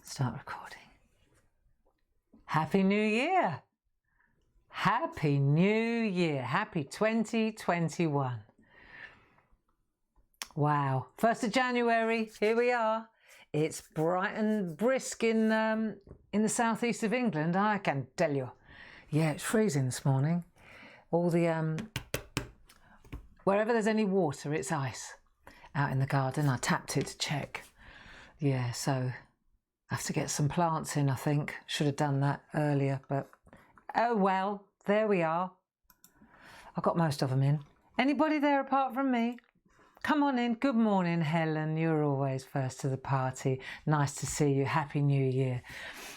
Start recording. Happy New Year! Happy New Year! Happy 2021. Wow, 1st of January, here we are. It's bright and brisk in the southeast of England, I can tell you. Yeah, it's freezing this morning. All the wherever there's any water, it's ice. Out in the garden, I tapped it to check. Yeah, so I have to get some plants in, I think. Should have done that earlier, but oh well, there we are. I got most of them in. Anybody there apart from me? Come on in. Good morning, Helen. You're always first to the party. Nice to see you. Happy New Year.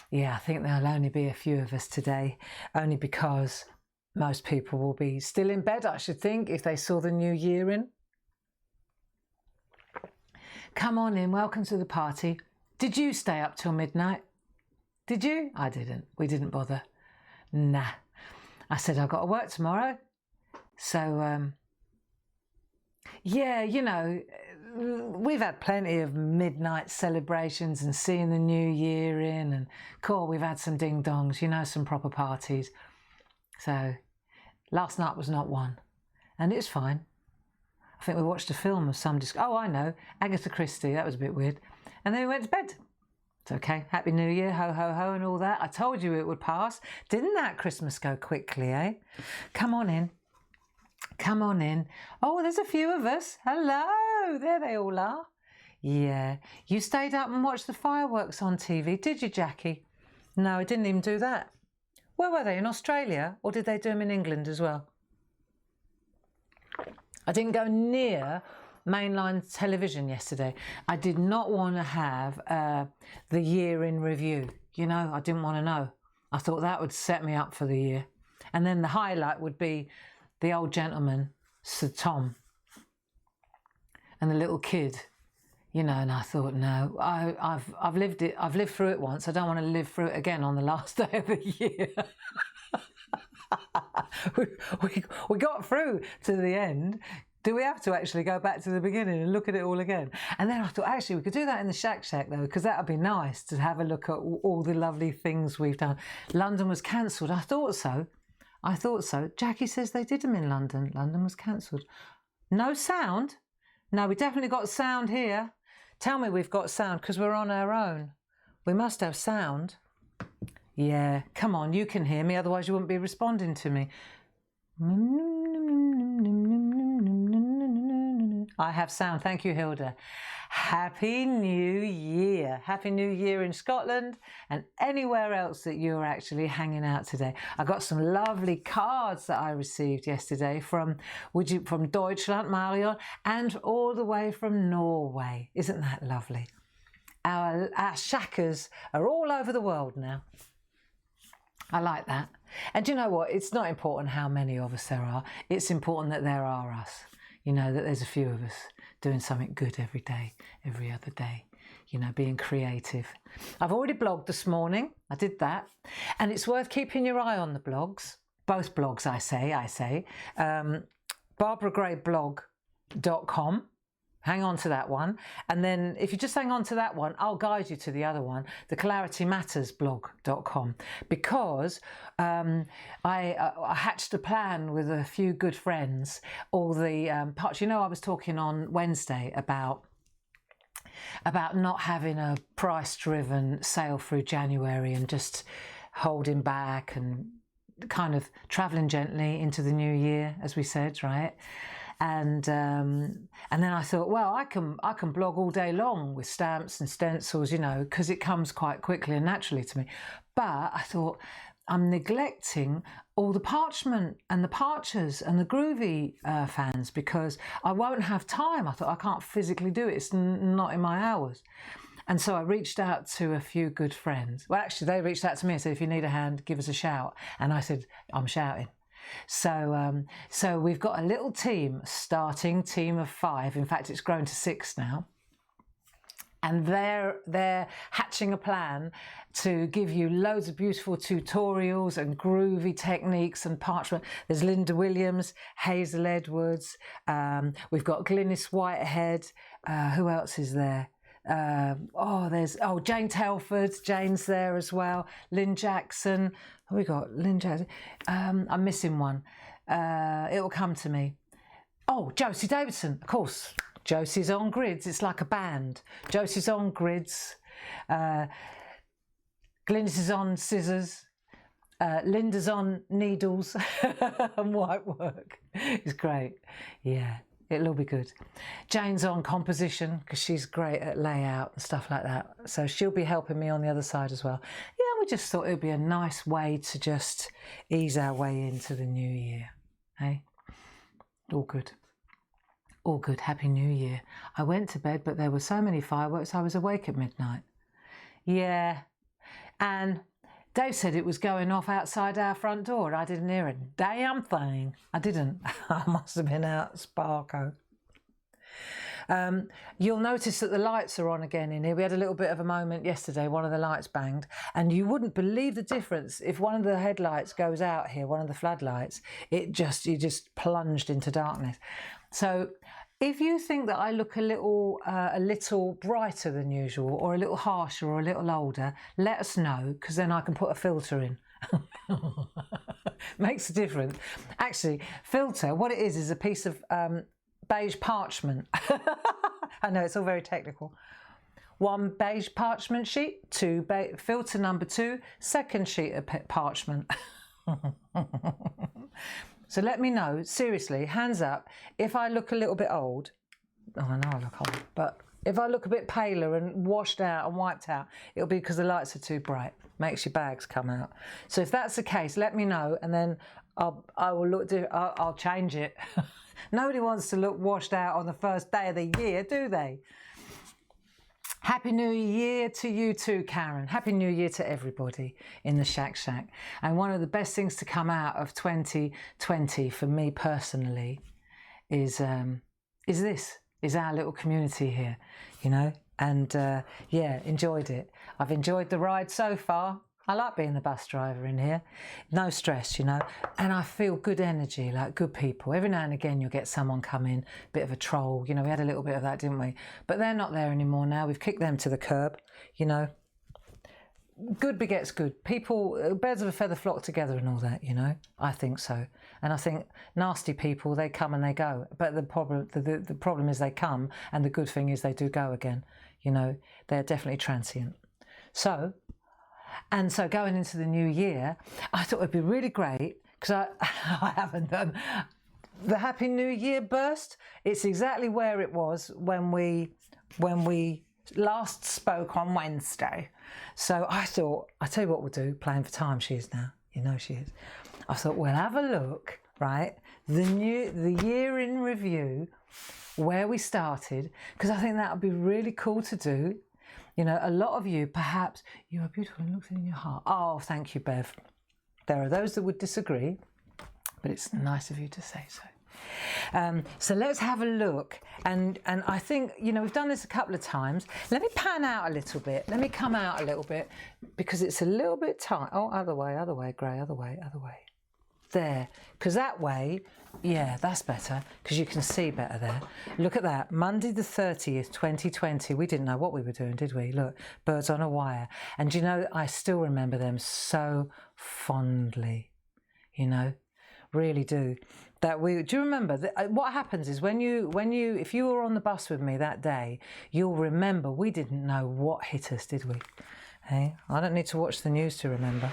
Yeah, I think there'll only be a few of us today, only because most people will be still in bed, I should think, if they saw the new year in. Come on in. Welcome to the party. Did you stay up till midnight? Did you? I didn't. We didn't bother. Nah. I said I've got to work tomorrow. So, yeah, you know, we've had plenty of midnight celebrations and seeing the new year in, and cool, we've had some ding-dongs, you know, some proper parties. So last night was not one, and it's fine. I think we watched a film of some oh, I know, Agatha Christie. That was a bit weird. And then we went to bed. It's okay. Happy New Year, ho, ho, ho, and all that. I told you it would pass. Didn't that Christmas go quickly, eh? Come on in. Come on in. Oh, there's a few of us. Hello. There they all are. Yeah. You stayed up and watched the fireworks on TV, did you, Jackie? No, I didn't even do that. Where were they? In Australia? Or did they do them in England as well? I didn't go near mainline television yesterday. I did not want to have the year in review. You know, I didn't want to know. I thought that would set me up for the year. And then the highlight would be the old gentleman, Sir Tom, and the little kid, you know, and I thought, no, I've lived it. I've lived through it once. I don't want to live through it again on the last day of the year. we got through to the end. Do we have to actually go back to the beginning and look at it all again? And then I thought, actually, we could do that in the SHAC though, because that would be nice to have a look at all the lovely things we've done. London was cancelled. I thought so. I thought so. Jackie says they did them in London. London was cancelled. No sound? No, we definitely got sound here. Tell me we've got sound, because we're on our own. We must have sound. Yeah, come on, you can hear me, otherwise you wouldn't be responding to me. I have sound. Thank you, Hilda. Happy New Year. Happy New Year in Scotland and anywhere else that you're actually hanging out today. I got some lovely cards that I received yesterday from Deutschland, Marion, and all the way from Norway. Isn't that lovely? Our SHACers are all over the world now. I like that. And you know what? It's not important how many of us there are. It's important that there are us. You know, that there's a few of us doing something good every day, every other day. You know, being creative. I've already blogged this morning. I did that. And it's worth keeping your eye on the blogs. Both blogs, I say. BarbaraGrayBlog.com. Hang on to that one. And then if you just hang on to that one, I'll guide you to the other one, the ClarityMattersBlog.com, because I hatched a plan with a few good friends, all the parts. You know, I was talking on Wednesday about not having a price-driven sale through January and just holding back and kind of travelling gently into the new year, as we said, right? And then I thought, well, I can blog all day long with stamps and stencils, you know, because it comes quite quickly and naturally to me. But I thought, I'm neglecting all the parchment and the parchers and the groovy fans, because I won't have time. I thought, I can't physically do it. It's not in my hours. And so I reached out to a few good friends. Well, actually, they reached out to me and said, if you need a hand, give us a shout. And I said, I'm shouting. So we've got a little team starting, team of 5. In fact, it's grown to 6 now. And they're hatching a plan to give you loads of beautiful tutorials and groovy techniques and parchment. There's Linda Williams, Hazel Edwards, we've got Glynis Whitehead, who else is there? Jane Telford, Jane's there as well. Lynn Jackson. Who we got? Lynn Jackson. I'm missing one. It will come to me. Oh, Josie Davidson, of course. Josie's on grids. It's like a band. Josie's on grids. Glynis is on scissors. Linda's on needles and white work. It's great. Yeah. It'll all be good. Jane's on composition because she's great at layout and stuff like that. So she'll be helping me on the other side as well. Yeah, we just thought it would be a nice way to just ease our way into the new year. Hey? All good. All good. Happy New Year. I went to bed, but there were so many fireworks, I was awake at midnight. Yeah. And Dave said it was going off outside our front door. I didn't hear a damn thing. I didn't. I must have been out Sparko. You'll notice that the lights are on again in here. We had a little bit of a moment yesterday. One of the lights banged. And you wouldn't believe the difference. If one of the headlights goes out here, one of the floodlights, you just plunged into darkness. So if you think that I look a little brighter than usual, or a little harsher, or a little older, let us know, because then I can put a filter in. Makes a difference. Actually, filter, what it is a piece of beige parchment. I know, it's all very technical. 1 beige parchment sheet, filter number 2, second sheet of parchment. So let me know, seriously, hands up, if I look a little bit old. Oh, I know I look old, but if I look a bit paler and washed out and wiped out, it'll be because the lights are too bright. Makes your bags come out. So if that's the case, let me know, and then I'll change it. Nobody wants to look washed out on the first day of the year, do they? Happy New Year to you too, Karen. Happy New Year to everybody in the SHAC. And one of the best things to come out of 2020 for me personally is our little community here, you know. And yeah, enjoyed it. I've enjoyed the ride so far. I like being the bus driver in here. No stress, you know. And I feel good energy, like good people. Every now and again you'll get someone come in, bit of a troll. You know, we had a little bit of that, didn't we? But they're not there anymore now. We've kicked them to the curb, you know. Good begets good. People, birds of a feather flock together and all that, you know. I think so. And I think nasty people, they come and they go. But the problem is they come, and the good thing is they do go again. You know, they're definitely transient. So going into the new year, I thought it'd be really great, because I haven't done the Happy New Year burst. It's exactly where it was when we last spoke on Wednesday. So I thought, I tell you what we'll do, playing for time she is now, you know she is. I thought we'll have a look, right, the year in review, where we started, because I think that would be really cool to do. You know, a lot of you, perhaps, you are beautiful and looks in your heart. Oh, thank you, Bev. There are those that would disagree, but it's nice of you to say so. So let's have a look. And I think, you know, we've done this a couple of times. Let me pan out a little bit. Let me come out a little bit, because it's a little bit tight. Oh, other way, Gray, other way. There, because that way, yeah, that's better, because you can see better there. Look at that, Monday the 30th, 2020. We didn't know what we were doing, did we? Look, birds on a wire. And you know, I still remember them so fondly, you know, really do. Do you remember that what happens is if you were on the bus with me that day, you'll remember we didn't know what hit us, did we? Hey, I don't need to watch the news to remember.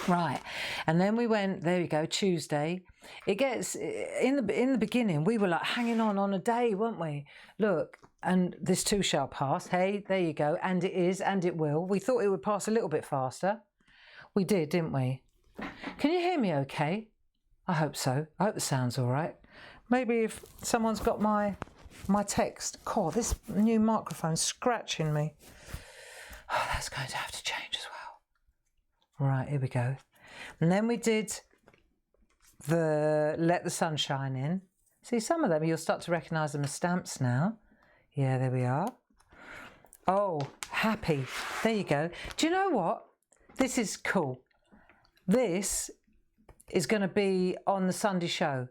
Right, and then we went, there you go, Tuesday. It gets, in the beginning, we were like hanging on a day, weren't we? Look, and this too shall pass. Hey, there you go, and it is, and it will. We thought it would pass a little bit faster. We did, didn't we? Can you hear me okay? I hope so. I hope the sound's all right. Maybe if someone's got my text. God, this new microphone's scratching me. Oh, that's going to have to change as well. Right, here we go. And then we did the Let the Sunshine In. See, some of them, you'll start to recognise them as stamps now. Yeah, there we are. Oh, Happy. There you go. Do you know what? This is cool. This is going to be on the Sunday show,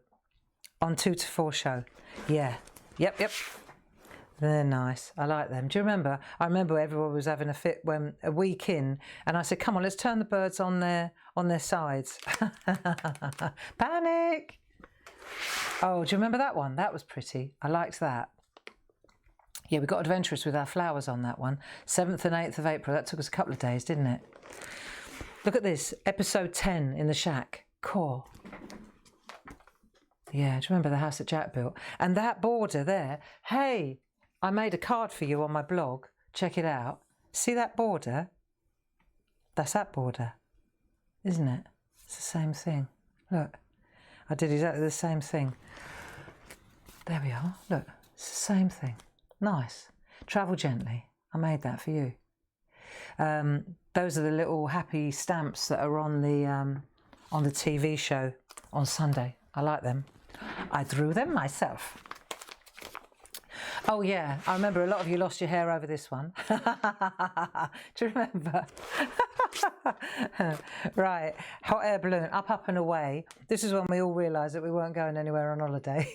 on 2 to 4 show. Yeah, yep. They're nice. I like them. Do you remember? I remember everyone was having a fit when a week in, and I said, "Come on, let's turn the birds on their sides." Panic! Oh, do you remember that one? That was pretty. I liked that. Yeah, we got adventurous with our flowers on that one. 7th and 8th of April. That took us a couple of days, didn't it? Look at this. Episode 10 in the shack. Core. Yeah, do you remember the house that Jack built? And that border there. Hey, I made a card for you on my blog. Check it out. See that border? That's that border, isn't it? It's the same thing. Look, I did exactly the same thing. There we are. Look, it's the same thing. Nice. Travel gently. I made that for you. Those are the little happy stamps that are on the TV show on Sunday. I like them. I drew them myself. Oh yeah, I remember a lot of you lost your hair over this one. Do you remember? Right, hot air balloon, up and away. This is when we all realised that we weren't going anywhere on holiday.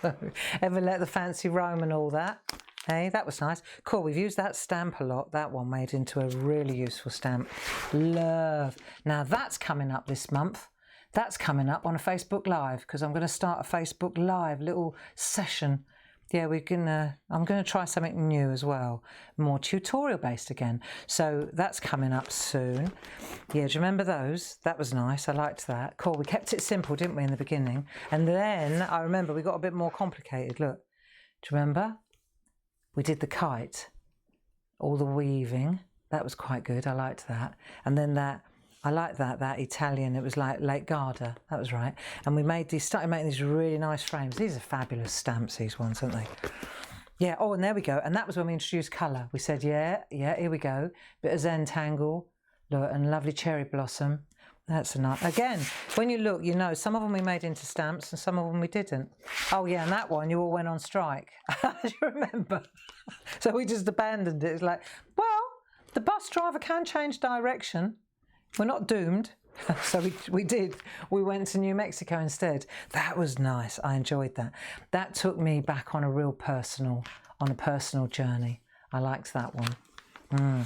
So, ever let the fancy roam and all that? Hey, that was nice. Cool, we've used that stamp a lot. That one made into a really useful stamp. Love. Now that's coming up this month. That's coming up on a Facebook Live, because I'm going to start a Facebook Live little session. Yeah, I'm going to try something new as well, more tutorial based again. So that's coming up soon. Yeah, do you remember those? That was nice. I liked that. Cool. We kept it simple, didn't we, in the beginning? And then I remember we got a bit more complicated. Look, do you remember? We did the kite, all the weaving. That was quite good. I liked that. And then I like that Italian, it was like Lake Garda, that was right. And we started making these really nice frames. These are fabulous stamps, these ones, aren't they? Yeah, oh, and there we go. And that was when we introduced colour. We said, yeah, here we go. Bit of Zentangle, look, and lovely cherry blossom. That's a nice, again, when you look, you know, some of them we made into stamps and some of them we didn't. Oh yeah, and that one, you all went on strike. Do you remember? So we just abandoned it. It's like, well, the bus driver can change direction. We're not doomed. So we did. We went to New Mexico instead. That was nice. I enjoyed that. That took me back on a personal journey. I liked that one.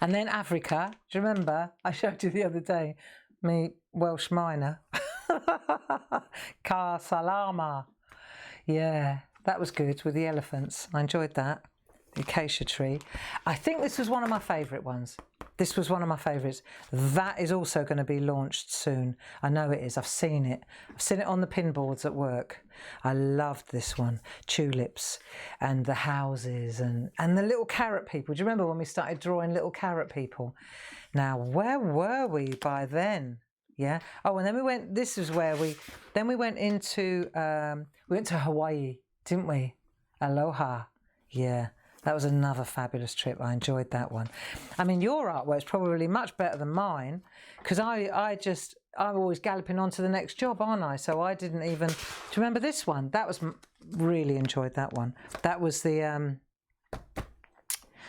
And then Africa. Do you remember? I showed you the other day. Me Welsh miner. Ka Salama. Yeah, that was good with the elephants. I enjoyed that. The acacia tree. I think this was one of my favourite ones. This was one of my favourites. That is also going to be launched soon. I know it is. I've seen it. I've seen it on the pin boards at work. I loved this one. Tulips and the houses and the little carrot people. Do you remember when we started drawing little carrot people? Now, where were we by then? Yeah. Oh, and then we went, this is where we went into, we went to Hawaii, didn't we? Aloha. Yeah. That was another fabulous trip. I enjoyed that one. I mean, your artwork's probably much better than mine, because I'm always galloping on to the next job, aren't I? So I didn't even. Do you remember this one? That was really enjoyed that one. That was the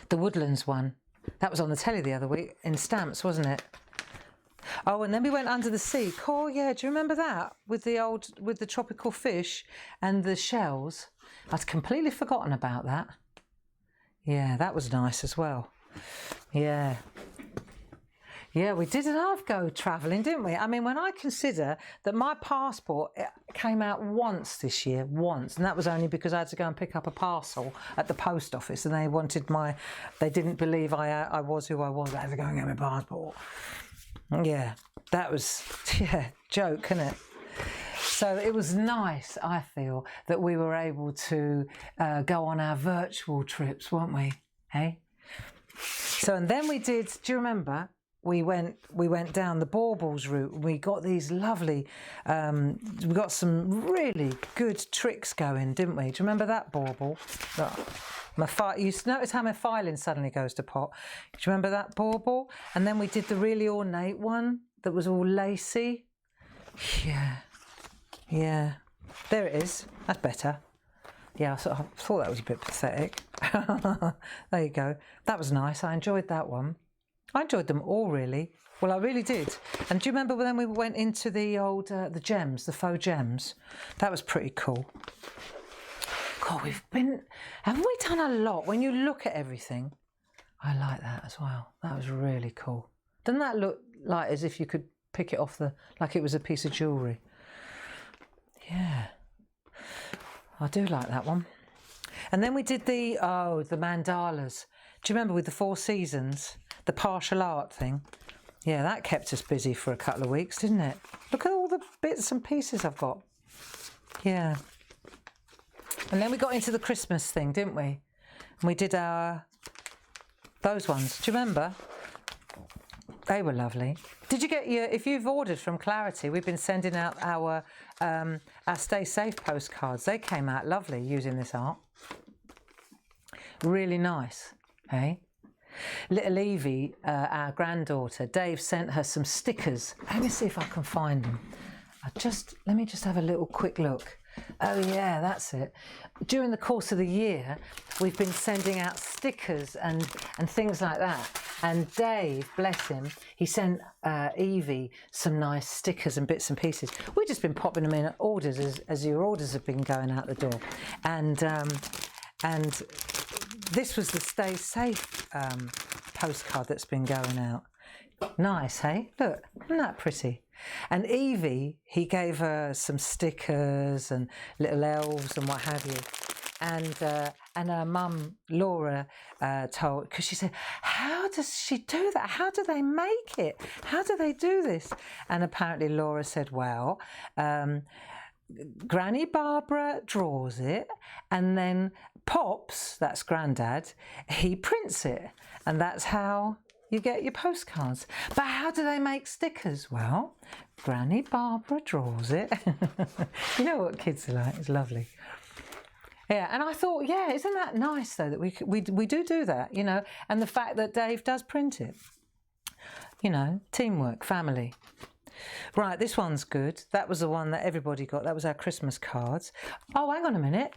Woodlands one. That was on the telly the other week in stamps, wasn't it? Oh, and then we went under the sea. Cool, yeah. Do you remember that with the tropical fish and the shells? I'd completely forgotten about that. Yeah, that was nice as well. Yeah. Yeah, we did an half go travelling, didn't we? I mean, when I consider that my passport came out once this year, and that was only because I had to go and pick up a parcel at the post office, and they didn't believe I was who I was. I had to go and get my passport. Yeah, that was, joke, isn't it? So it was nice, I feel, that we were able to go on our virtual trips, weren't we? Hey? So, and then we did, do you remember? We went down the baubles route. We got these lovely, we got some really good tricks going, didn't we? Do you remember that bauble? You notice how my filing suddenly goes to pot. Do you remember that bauble? And then we did the really ornate one that was all lacy. Yeah, there it is. That's better. Yeah, I thought that was a bit pathetic. There you go. That was nice. I enjoyed that one. I enjoyed them all, really. Well, I really did. And do you remember when we went into the old, the gems, the faux gems? That was pretty cool. God, haven't we done a lot? When you look at everything, I like that as well. That was really cool. Doesn't that look like as if you could pick it off like it was a piece of jewellery? Yeah, I do like that one. And then we did the mandalas. Do you remember with the 4 seasons, the partial art thing? Yeah, that kept us busy for a couple of weeks, didn't it? Look at all the bits and pieces I've got. Yeah. And then we got into the Christmas thing, didn't we? And we did those ones. Do you remember? They were lovely. Did you get if you've ordered from Clarity, we've been sending out our Stay Safe postcards. They came out lovely using this art. Really nice, hey? Little Evie, our granddaughter, Dave sent her some stickers. Let me see if I can find them. Let me just have a little quick look. Oh yeah, that's it. During the course of the year, we've been sending out stickers and things like that. And Dave, bless him, he sent Evie some nice stickers and bits and pieces. We've just been popping them in orders as your orders have been going out the door. And this was the Stay Safe postcard that's been going out. Nice, hey? Look, isn't that pretty? And Evie, he gave her some stickers and little elves and what have you. And her mum, Laura, because she said, how does she do that? How do they make it? How do they do this? And apparently Laura said, well, Granny Barbara draws it, and then Pops, that's Grandad, he prints it. And that's how you get your postcards. But how do they make stickers? Well, Granny Barbara draws it. You know what kids are like, it's lovely. Yeah, and I thought, yeah, isn't that nice though, that we do that, you know, and the fact that Dave does print it. You know, teamwork, family. Right, this one's good. That was the one that everybody got. That was our Christmas cards. Oh, hang on a minute.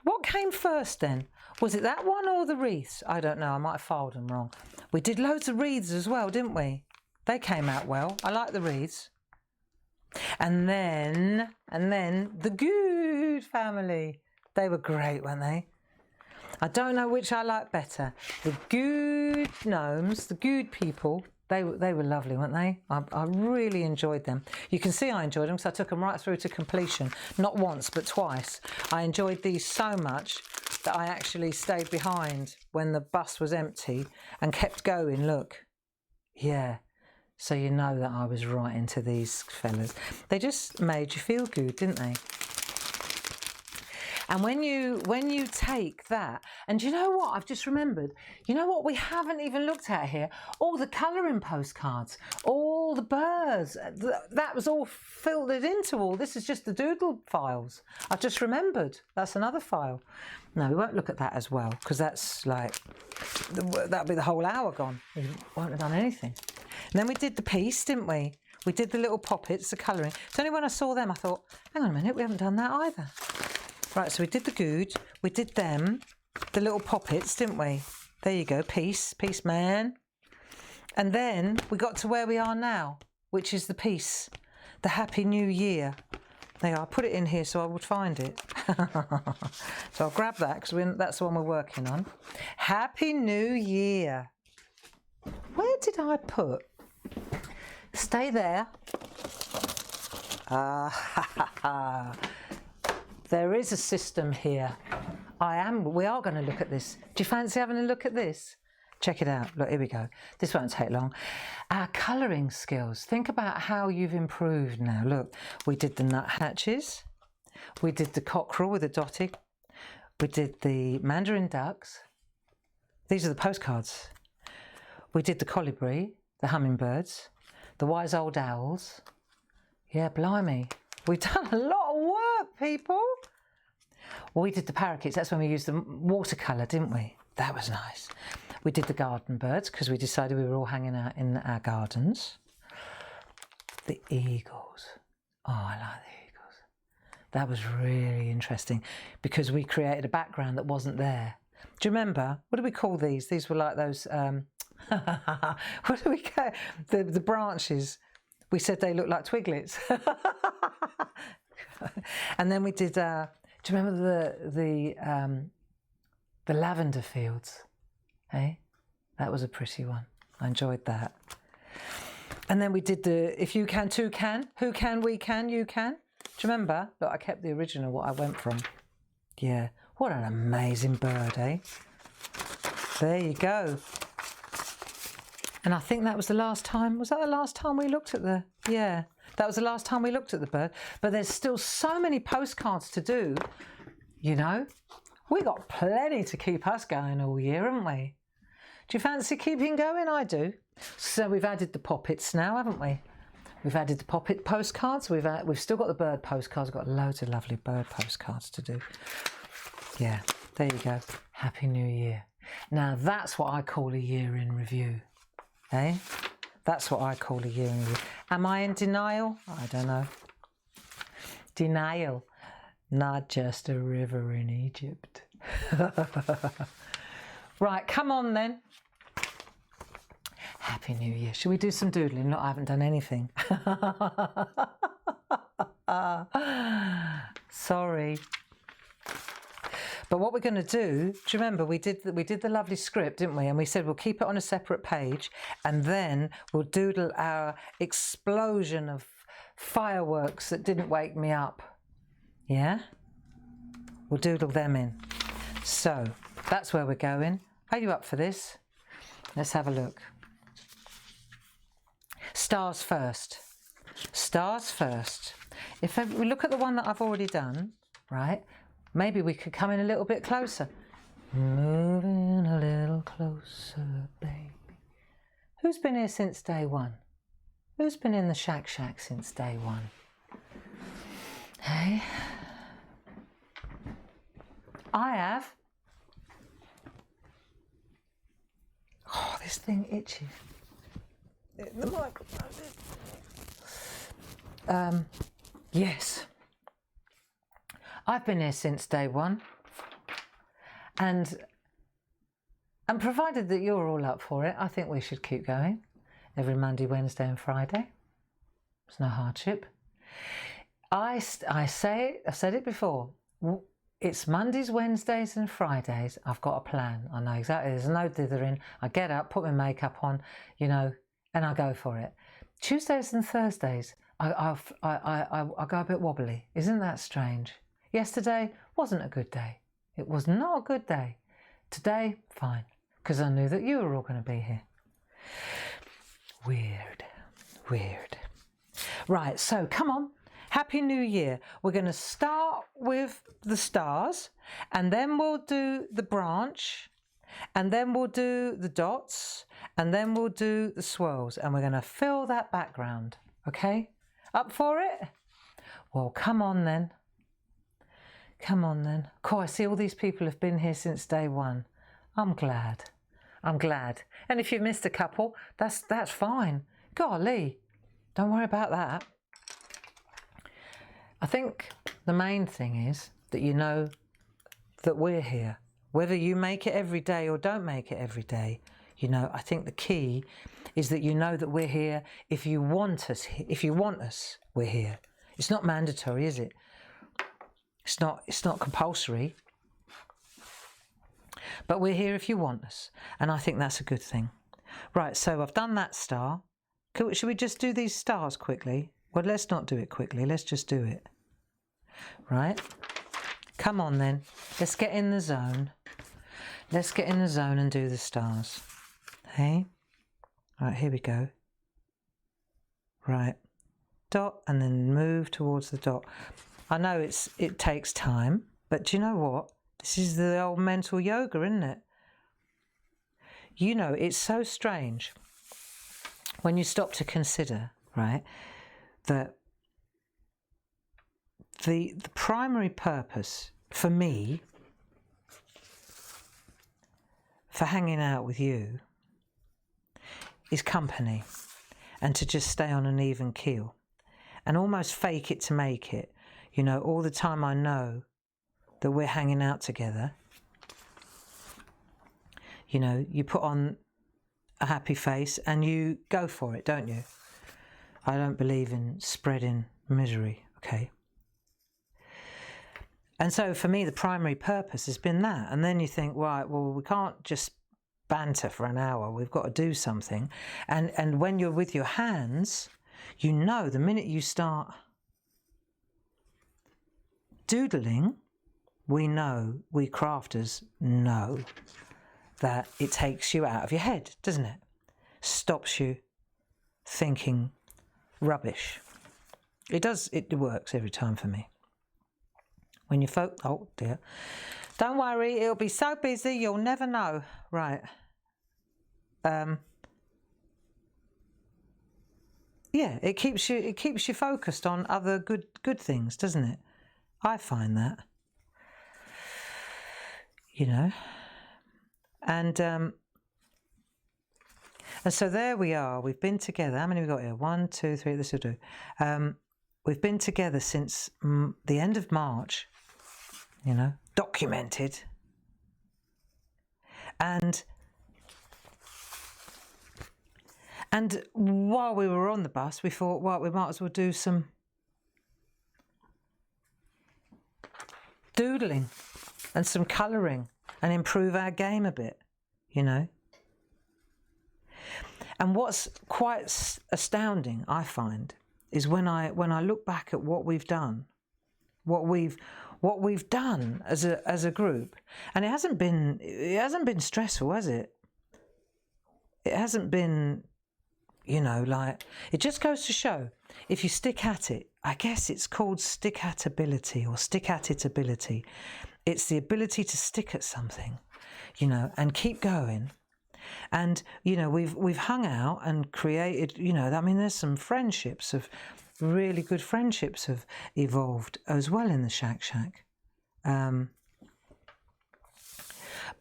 What came first then? Was it that one or the wreaths? I don't know. I might have filed them wrong. We did loads of wreaths as well, didn't we? They came out well. I like the wreaths. And then the Good family. They were great, weren't they? I don't know which I like better. The Good gnomes, the Good people. They were lovely, weren't they? I really enjoyed them. You can see I enjoyed them because I took them right through to completion. Not once, but twice. I enjoyed these so much that I actually stayed behind when the bus was empty and kept going, look. Yeah, so you know that I was right into these fellas. They just made you feel good, didn't they? And when you take that, and you know what, I've just remembered, you know what we haven't even looked at here? All the colouring postcards, all the birds, that was all filtered into all. This is just the doodle files. I've just remembered, that's another file. No, we won't look at that as well, because that's like, that'll be the whole hour gone. We won't have done anything. And then we did the piece, didn't we? We did the little poppets, the colouring. It's only when I saw them I thought, hang on a minute, we haven't done that either. Right, so we did the Good, we did them, the little poppets, didn't we? There you go, peace man. And then we got to where we are now, which is the peace, the Happy New Year. There you are, I put it in here so I would find it. So I'll grab that because that's the one we're working on. Happy New Year. Where did I put? Stay there. There is a system here. We are going to look at this. Do you fancy having a look at this? Check it out. Look, here we go. This won't take long. Our colouring skills. Think about how you've improved now. Look, we did the nuthatches. We did the cockerel with the dotting. We did the mandarin ducks. These are the postcards. We did the colibri, the hummingbirds, the wise old owls. Yeah, blimey. We've done a lot of work, people. Well, we did the parakeets. That's when we used the watercolour, didn't we? That was nice. We did the garden birds because we decided we were all hanging out in our gardens. The eagles. Oh, I like the eagles. That was really interesting because we created a background that wasn't there. Do you remember? What do we call these? These were like those, what do we call the branches? We said they looked like twiglets. And then we did, do Do you remember the lavender fields? Hey, that was a pretty one. I enjoyed that. And then we did the if you can, two can, who can, we can, you can. Do you remember? Look, I kept the original, what I went from. Yeah, what an amazing bird, eh? There you go. And I think that was the last time, was that the last time we looked at the, yeah, that was the last time we looked at the bird. But there's still so many postcards to do, you know. We got plenty to keep us going all year, haven't we? Do you fancy keeping going? I do. So we've added the poppets now, haven't we? We've added the poppet postcards. We've still got the bird postcards. We've got loads of lovely bird postcards to do. Yeah, there you go. Happy New Year. Now that's what I call a year in review. Eh? That's what I call a year in review. Am I in denial? I don't know. Denial. Not just a river in Egypt. Right, come on then. Happy New Year. Should we do some doodling? Look, I haven't done anything. Sorry. But what we're going to do you remember we did the lovely script, didn't we? And we said we'll keep it on a separate page, and then we'll doodle our explosion of fireworks that didn't wake me up. Yeah? We'll doodle them in. So that's where we're going. Are you up for this? Let's have a look. Stars first. Stars first. If we look at the one that I've already done, right? Maybe we could come in a little bit closer. Moving a little closer, baby. Who's been here since day one? Who's been in the SHAC since day one? Hey? I have. Oh, this thing itches. The microphone. Yes. I've been here since day one, and provided that you're all up for it, I think we should keep going every Monday, Wednesday and Friday. It's no hardship. I've said it before, it's Mondays, Wednesdays and Fridays. I've got a plan. I know exactly, there's no dithering. I get up, put my makeup on, you know, and I go for it. Tuesdays and Thursdays, I go a bit wobbly. Isn't that strange? Yesterday wasn't a good day. It was not a good day. Today, fine, because I knew that you were all going to be here. Weird, weird. Right, so come on. Happy New Year. We're going to start with the stars, and then we'll do the branch, and then we'll do the dots, and then we'll do the swirls, and we're going to fill that background. Okay? Up for it? Well, come on then. Come on then. Cool, I see all these people have been here since day one. I'm glad. I'm glad. And if you've missed a couple, that's fine. Golly, don't worry about that. I think the main thing is that you know that we're here. Whether you make it every day or don't make it every day, you know, I think the key is that you know that we're here. If you want us, we're here. It's not mandatory, is it? It's not compulsory, but we're here if you want us, and I think that's a good thing. Right, so I've done that star. Should we just do these stars quickly? Well, let's not do it quickly. Let's just do it. Right? Come on then. Let's get in the zone. Let's get in the zone and do the stars. Hey? Right, here we go. Right. Dot, and then move towards the dot. I know it takes time, but do you know what? This is the old mental yoga, isn't it? You know, it's so strange when you stop to consider, right, that the primary purpose for me for hanging out with you is company, and to just stay on an even keel and almost fake it to make it. You know, all the time I know that we're hanging out together. You know, you put on a happy face and you go for it, don't you? I don't believe in spreading misery, okay? And so for me, the primary purpose has been that. And then you think, right, well, we can't just banter for an hour. We've got to do something. And when you're with your hands, you know, the minute you start doodling, we crafters know that it takes you out of your head, doesn't it? Stops you thinking rubbish. It does, it works every time for me. When you oh dear. Don't worry, it'll be so busy you'll never know. Right. Yeah, it keeps you focused on other good things, doesn't it? I find that. You know. And so there we are. We've been together. How many have we got here? 1, 2, 3. This will do. We've been together since the end of March. You know, documented. And while we were on the bus, we thought, well, we might as well do some doodling and some colouring and improve our game a bit, you know. And what's quite astounding, I find, is when I look back at what we've done, what we've done as a group, and it hasn't been stressful, has it? It hasn't been, you know, like, it just goes to show, if you stick at it, I guess it's called stick-at-ability or stick-at-it-ability. It's the ability to stick at something, you know, and keep going. And, you know, we've hung out and created, you know, I mean, there's some friendships really good friendships have evolved as well in the SHAC.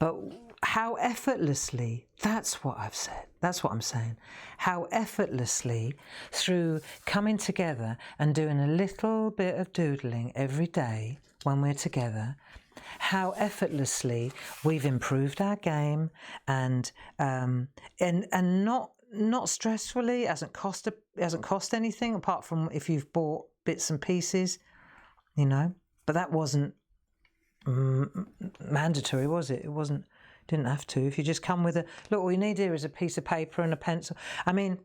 But how effortlessly, that's what I've said, that's what I'm saying, how effortlessly through coming together and doing a little bit of doodling every day when we're together, how effortlessly we've improved our game and not stressfully. It hasn't cost anything apart from if you've bought bits and pieces, you know. But that wasn't mandatory, was it? It wasn't. Didn't have to. If you just come with look, all you need here is a piece of paper and a pencil. I mean,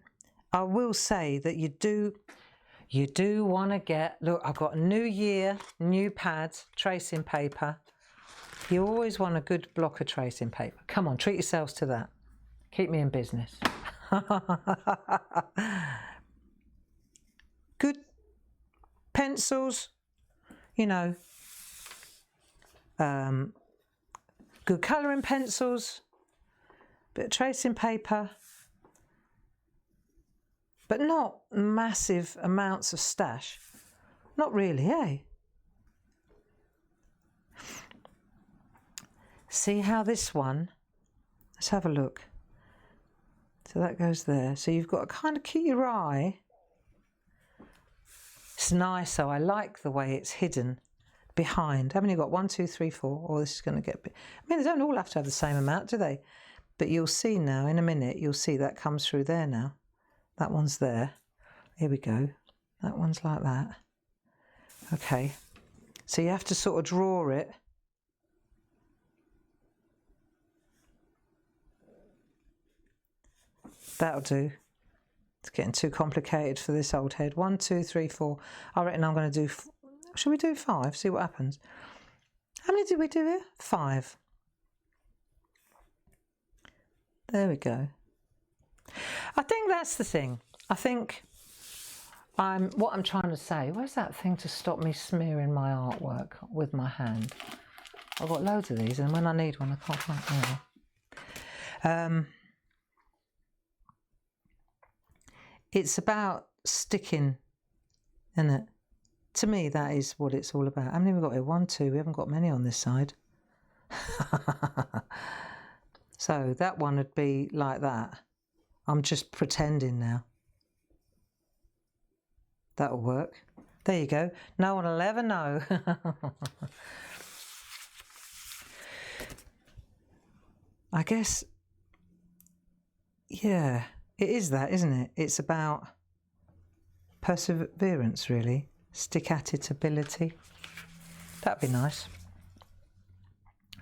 I will say that you do want to get. Look, I've got a new year, new pads, tracing paper. You always want a good block of tracing paper. Come on, treat yourselves to that. Keep me in business. Good pencils, you know, good colouring pencils, bit of tracing paper, but not massive amounts of stash. Not really, eh? See how this one, let's have a look. So that goes there. So you've got to kind of keep your eye. It's nice, so I like the way it's hidden behind. How many you got? 1, 2, 3, 4. Oh, this is going to get big. I mean, they don't all have to have the same amount, do they? But you'll see now, in a minute, you'll see that comes through there now. That one's there. Here we go. That one's like that. Okay. So you have to sort of draw it. That'll do. It's getting too complicated for this old head. 1, 2, 3, 4. I reckon I'm going to do... Should we do 5? See what happens. How many did we do here? 5. There we go. I think that's the thing. I think what I'm trying to say. Where's that thing to stop me smearing my artwork with my hand? I've got loads of these, and when I need one, I can't find it. It's about sticking, isn't it? To me, that is what it's all about. How many have we got here? 1, 2. We haven't got many on this side. So that one would be like that. I'm just pretending now. That'll work. There you go. No one will ever know. I guess, yeah. It is that, isn't it? It's about perseverance, really. Stick-at-it ability. That'd be nice.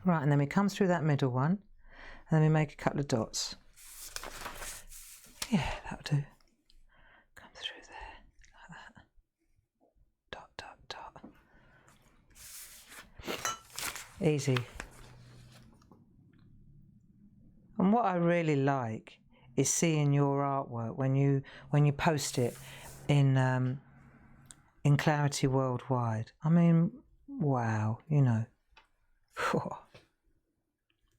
Right, and then we come through that middle one, and then we make a couple of dots. Yeah, that'll do. Come through there, like that. Dot, dot, dot. Easy. And what I really like is seeing your artwork when you post it in Clarity Worldwide. I mean, wow, you know.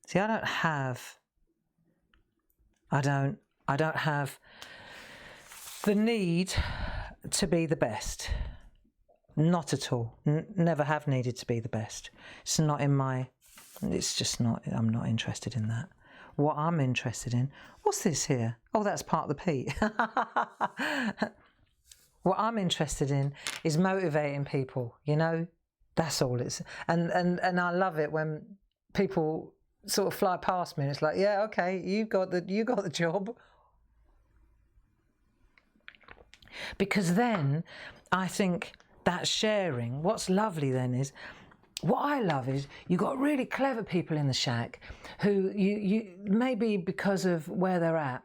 See, I don't have the need to be the best. Not at all. Never have needed to be the best. It's not in my, it's just not, I'm not interested in that. What I'm interested in, what's this here? Oh, that's part of the peat. What I'm interested in is motivating people, you know? That's all it's, and I love it when people sort of fly past me and it's like, yeah, okay, you got the job. Because then I think that sharing, what's lovely then is, what I love is you've got really clever people in the shack who you maybe because of where they're at,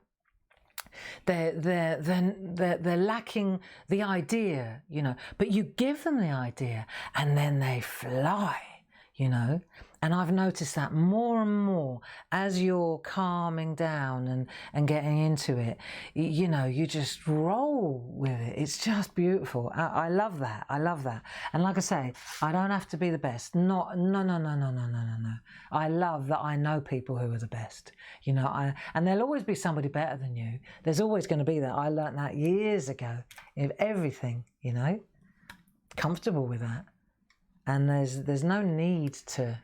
they're lacking the idea, you know, but you give them the idea and then they fly, you know. And I've noticed that more and more as you're calming down and getting into it, you know, you just roll with it. It's just beautiful. I love that. I love that. And like I say, I don't have to be the best. No. I love that I know people who are the best. You know, and there'll always be somebody better than you. There's always going to be that. I learnt that years ago in everything, you know, comfortable with that. And there's no need to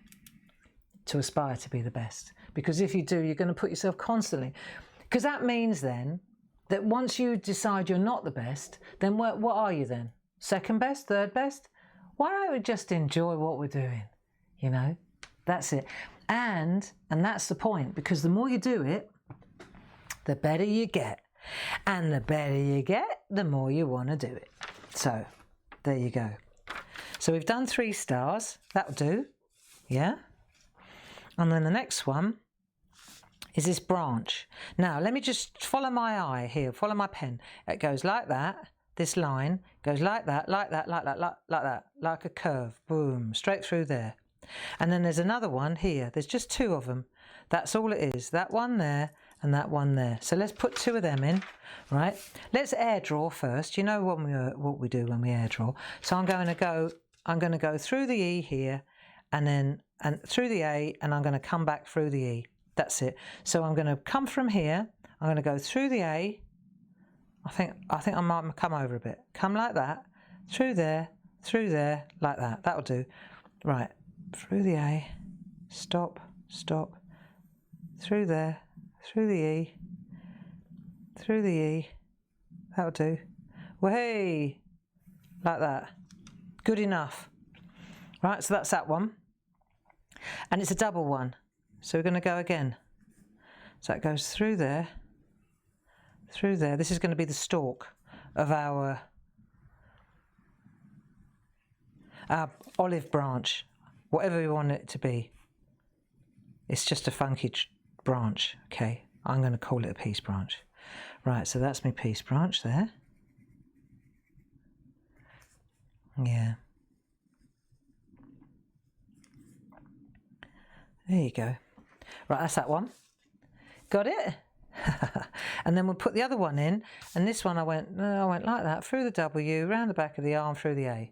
aspire to be the best, because if you do, you're going to put yourself constantly, because that means then that once you decide you're not the best, then what are you then? Second best, third best? Why don't we just enjoy what we're doing? You know, that's it. And that's the point, because the more you do it, the better you get, and the better you get, the more you want to do it. So there you go. So we've done 3 stars. That'll do. Yeah. And then the next one is this branch. Now, let me just follow my eye here, follow my pen. It goes like that, this line goes like that, like that, like that, like that, like a curve, boom, straight through there. And then there's another one here. There's just 2 of them. That's all it is, that one there and that one there. So let's put 2 of them in, right? Let's air draw first. You know what we do when we air draw. So I'm going to go through the E here, and through the A, and I'm going to come back through the E. That's it. So I'm going to come from here, I'm going to go through the A. I think I might come over a bit. Come like that, through there, like that. That'll do. Right, through the A, stop, through there, through the E, that'll do. Way, like that. Good enough. Right, so that's that one. And it's a double one. So we're going to go again. So that goes through there. This is going to be the stalk of our olive branch, whatever we want it to be. It's just a funky branch. Okay, I'm going to call it a peace branch. Right, so that's my peace branch there. Yeah. There you go. Right, that's that one. Got it? And then we'll put the other one in, and this one I went like that, through the W, round the back of the arm, through the A.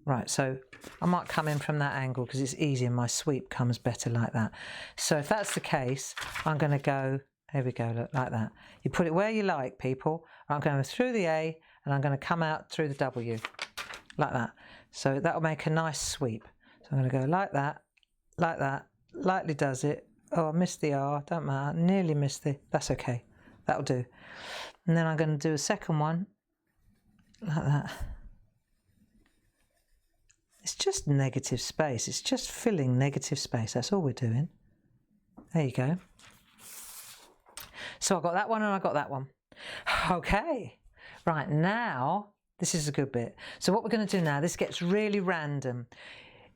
Right, so I might come in from that angle because it's easier, my sweep comes better like that. So if that's the case, I'm going to go, there we go, look, like that. You put it where you like, people. I'm going through the A, and I'm going to come out through the W, like that. So that'll make a nice sweep. So I'm going to go like that, lightly does it. Oh, I missed the R, don't matter, nearly missed the, that's okay, that'll do. And then I'm going to do a second one, like that. It's just negative space, it's just filling negative space, that's all we're doing. There you go. So I got that one and I got that one. Okay, right, now This is a good bit. So what we're going to do now, this gets really random.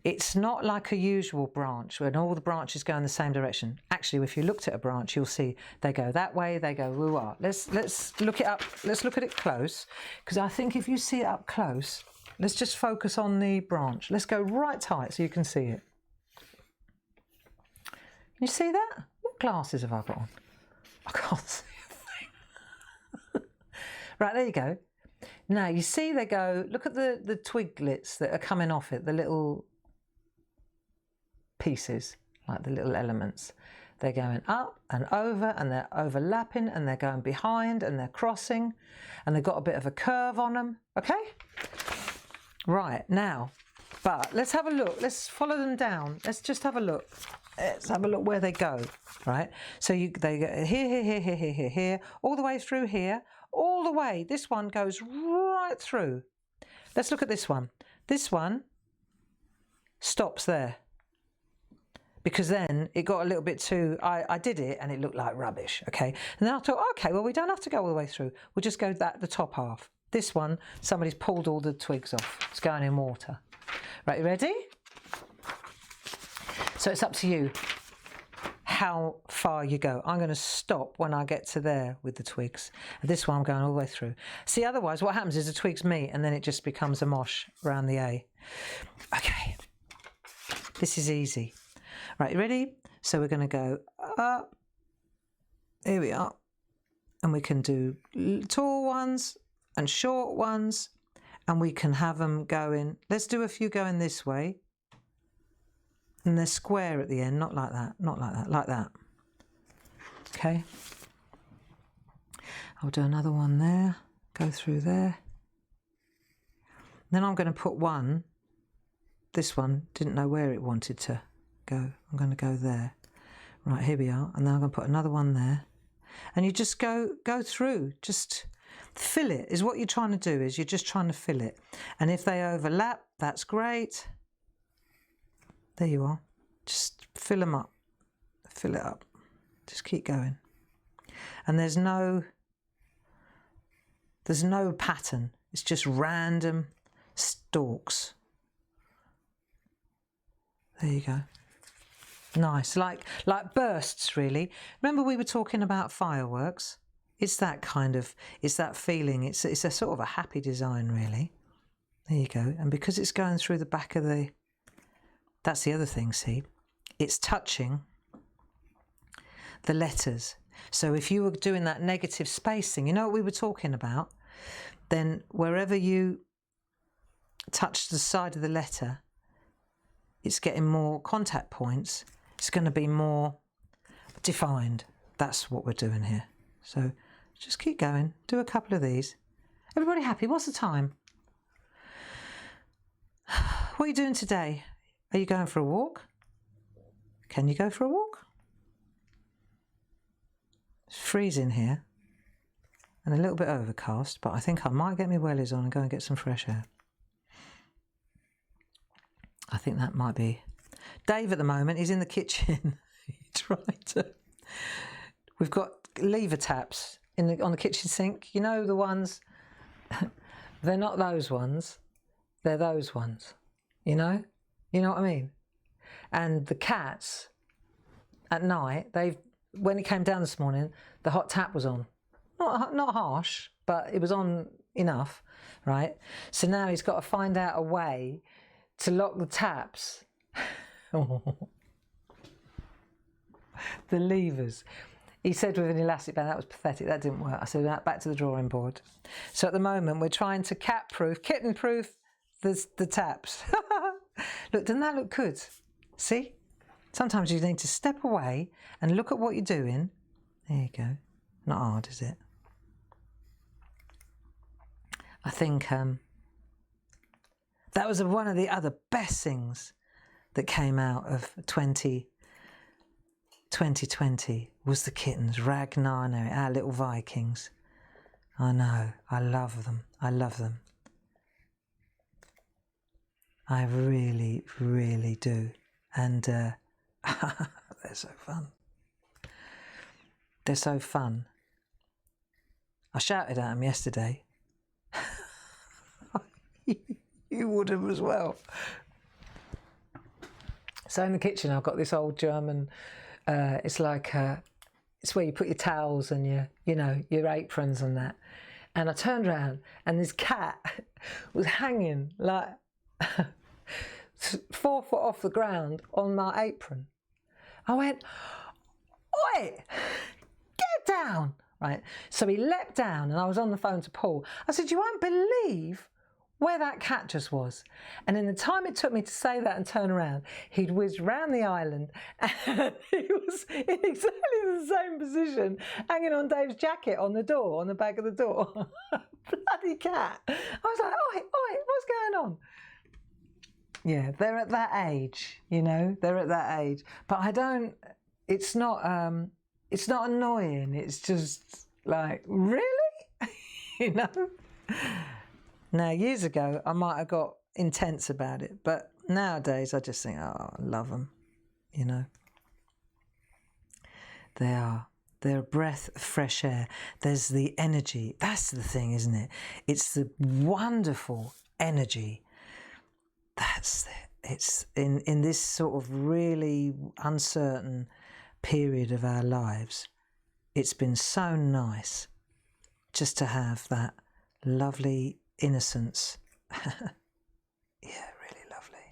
It's not like a usual branch when all the branches go in the same direction. Actually, if you looked at a branch, you'll see they go that way, they go woo-ah. Let's look it up. Let's look at it close, because I think if you see it up close, let's just focus on the branch. Let's go right tight so you can see it. Can you see that? What glasses have I got on? I can't see a thing. Right, there you go. Now you see they go, look at the twiglets that are coming off it, the little pieces, like the little elements. They're going up and over, and they're overlapping, and they're going behind, and they're crossing, and they've got a bit of a curve on them. Okay? Right, now, but let's have a look. Let's follow them down. Let's just have a look. Let's have a look where they go, right? So they go here, all the way through here, all the way. This one goes right through. Let's look at this one. This one stops there, because then it got a little bit too, I did it and it looked like rubbish, okay? And then I thought, okay, well, we don't have to go all the way through. We'll just go the top half. This one, somebody's pulled all the twigs off. It's going in water. Right, you ready? So it's up to you how far you go. I'm going to stop when I get to there with the twigs. And this one I'm going all the way through. See, otherwise what happens is the twigs meet and then it just becomes a mosh around the A. Okay, this is easy. Right, you ready? So we're going to go up. Here we are. And we can do tall ones and short ones. And we can have them going. Let's do a few going this way. And they're square at the end, not like that, not like that, like that. Okay. I'll do another one there, go through there. Then I'm going to put one, this one, didn't know where it wanted to go. I'm going to go there. Right, here we are. And then I'm going to put another one there. And you just go through, just fill it, is what you're trying to do, is you're just trying to fill it. And if they overlap, that's great. There you are. Just fill them up. Fill it up. Just keep going. And there's no pattern. It's just random stalks. There you go. Nice. Like bursts, really. Remember we were talking about fireworks? It's that kind of, it's that feeling. It's a sort of a happy design, really. There you go. And because it's going through the back of the, that's the other thing, see? It's touching the letters. So if you were doing that negative spacing, you know what we were talking about? Then wherever you touch the side of the letter, it's getting more contact points. It's going to be more defined. That's what we're doing here. So just keep going. Do a couple of these. Everybody happy? What's the time? What are you doing today? Are you going for a walk? Can you go for a walk? It's freezing here and a little bit overcast, but I think I might get my wellies on and go and get some fresh air. I think that might be... Dave at the moment, he's in the kitchen. He tried to... We've got lever taps on the kitchen sink. You know the ones... They're not those ones. They're those ones. You know? You know what I mean? And the cats, at night, when it came down this morning, the hot tap was on. Not harsh, but it was on enough, right? So now he's got to find out a way to lock the taps. The levers. He said with an elastic band, that was pathetic, that didn't work. I said, back to the drawing board. So at the moment, we're trying to kitten-proof the taps. Look, doesn't that look good? See? Sometimes you need to step away and look at what you're doing. There you go. Not hard, is it? I think that was one of the other best things that came out of 2020 was the kittens. Ragnarno, our little Vikings. I know. I love them. I love them. I really, really do. And they're so fun. They're so fun. I shouted at them yesterday. You would have as well. So in the kitchen, I've got this old German. It's like it's where you put your towels and your aprons and that. And I turned around, and this cat was hanging like 4 foot off the ground on my apron. I went, "Oi, get down!" Right. So he leapt down, and I was on the phone to Paul. I said, "You won't believe where that cat just was." And in the time it took me to say that and turn around, he'd whizzed round the island, and he was in exactly the same position, hanging on Dave's jacket on the door, on the back of the door. Bloody cat. I was like, "Oi, oi, what's going on?" Yeah, they're at that age, they're at that age. But I don't, it's not annoying. It's just like, really? Now, years ago, I might have got intense about it, but nowadays I just think, oh, I love them, They're a breath of fresh air. There's the energy. That's the thing, isn't it? It's the wonderful energy. It's in this sort of really uncertain period of our lives. It's been so nice just to have that lovely innocence. Yeah, really lovely.